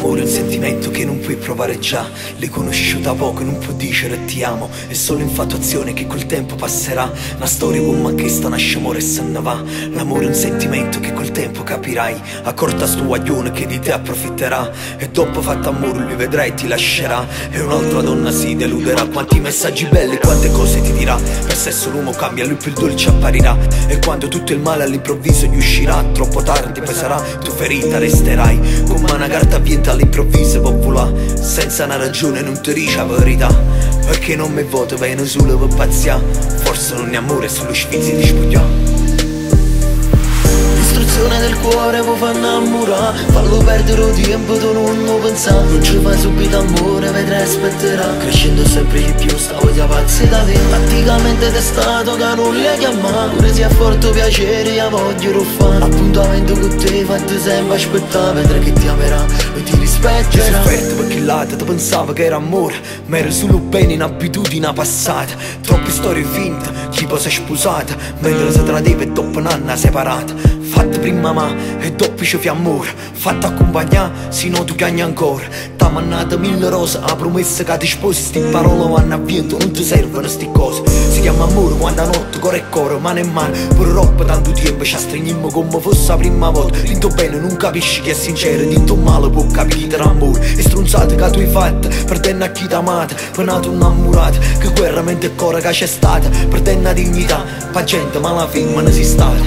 L'amore è un sentimento che non puoi provare già. L'hai conosciuta poco e non può dire ti amo. È solo infatuazione che col tempo passerà. Una storia come questa nasce amore e se ne va. L'amore è un sentimento che col tempo capirai. Accorta sto guaglione che di te approfitterà. E dopo fatto amore lui vedrai e ti lascerà. E un'altra donna si deluderà. Quanti messaggi belli, quante cose ti dirà. Per sesso l'uomo cambia, lui più il dolce apparirà. E quando tutto il male all'improvviso gli uscirà, troppo tardi poi sarà, tu ferita resterai. Come una carta vinta all'improvviso può volare. Senza una ragione non ti dice la verità. Perché non mi voto bene solo per pazzia. Forse non è amore, è solo sfizi di spugliare. L'istruzione del cuore può far innamorare. Fallo perdere tempo, tu non lo pensare. Non ci fai subito amore, vedrai aspetterà. Crescendo sempre di più, sta voglia pazzi da te. Praticamente testato che non le chiama. Pure se è forte piacere, io voglio ruffare. Appuntamento con te, fatti sempre aspettare. Vedrai che ti amerà e ti rispetterà. Ti sofferto perché l'altro ti pensava che era amore, ma era solo bene in abitudine passata. Troppe storie finte, chi poi si è sposata, mentre si tradeva e dopo un anno separata. Fatta prima ma e dopo ci fai amore. Fatta accompagnare, se no tu cagni ancora. T'ha mandato 1000 rose, ha promessa che ti sposi. Sti parole vanno a vento, non ti servono sti cose. Si chiama amore quando a notte cuore e cuore, mano in mano. Per troppo tanto tempo ci stringiamo come fosse la prima volta. Dinto bene non capisci che è sincero, dinto male può capire l'amore. E stronzate che tu hai fatto, perdendo a chi ti amata. Poi nato innamorato, che guerra mente e cuore che c'è stata. Perdendo la dignità, pa' gente ma alla fine non si stata.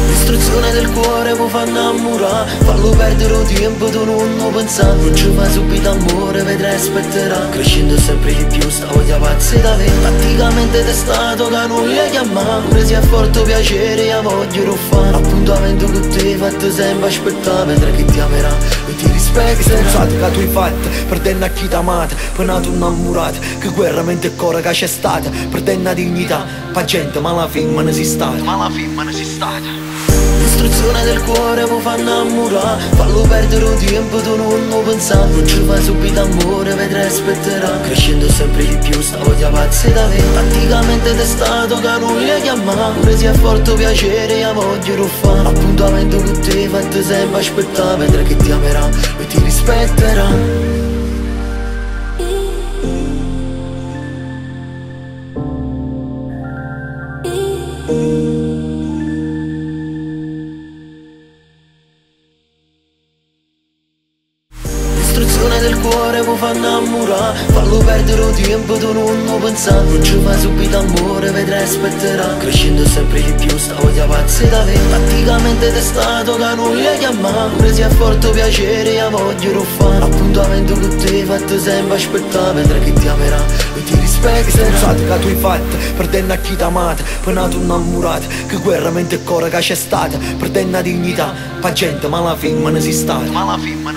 L'istruzione del cuore può far innamorare. Fallo perdere tempo, tu non lo pensare. Non ci fai subito amore, vedrai aspetterà. Crescendo sempre di più, sta voglia pazzi da te. Praticamente testato che non le chiama. Pure se è forte piacere, io voglio ruffare. Appuntamento con te, fatti sempre aspettare. Vedrai che ti amerà e ti rispetterà. Scusate che tu hai fatto, perdendo a chi ti amata. Poi nato innamorato, che guerra mente e cuore che c'è stata. Perdendo la dignità, pa' gente ma alla fine non si stata. L'istruzione del cuore può far innamorare. Fallo perdere tempo, tu non lo pensare. Non ci fai subito amore, vedrai aspetterà. Crescendo sempre di più, sta voglia pazzi da te. Praticamente testato che non le chiama. Pure se è forte piacere, io voglio ruffare. Appuntamento con te, fatti sempre aspettare. Vedrai che ti amerà e ti rispetterà. L'istruzione del cuore può far innamorare. Fallo perdere tempo, tu non lo pensare. Non ci fai subito amore, vedrai aspetterà. Crescendo sempre di più, sta voglia pazzi da te. Praticamente testato che non le chiama. Pure se è forte piacere, io voglio ruffare. Appuntamento con te, fatti sempre aspettare. Vedrai che ti amerà e ti rispetterà. Scusate che tu hai fatto, perdendo a chi ti amata. Poi nato innamorato, che guerra mente e cuore che c'è stata. Perdendo la dignità, pa' gente ma alla fine non si stata.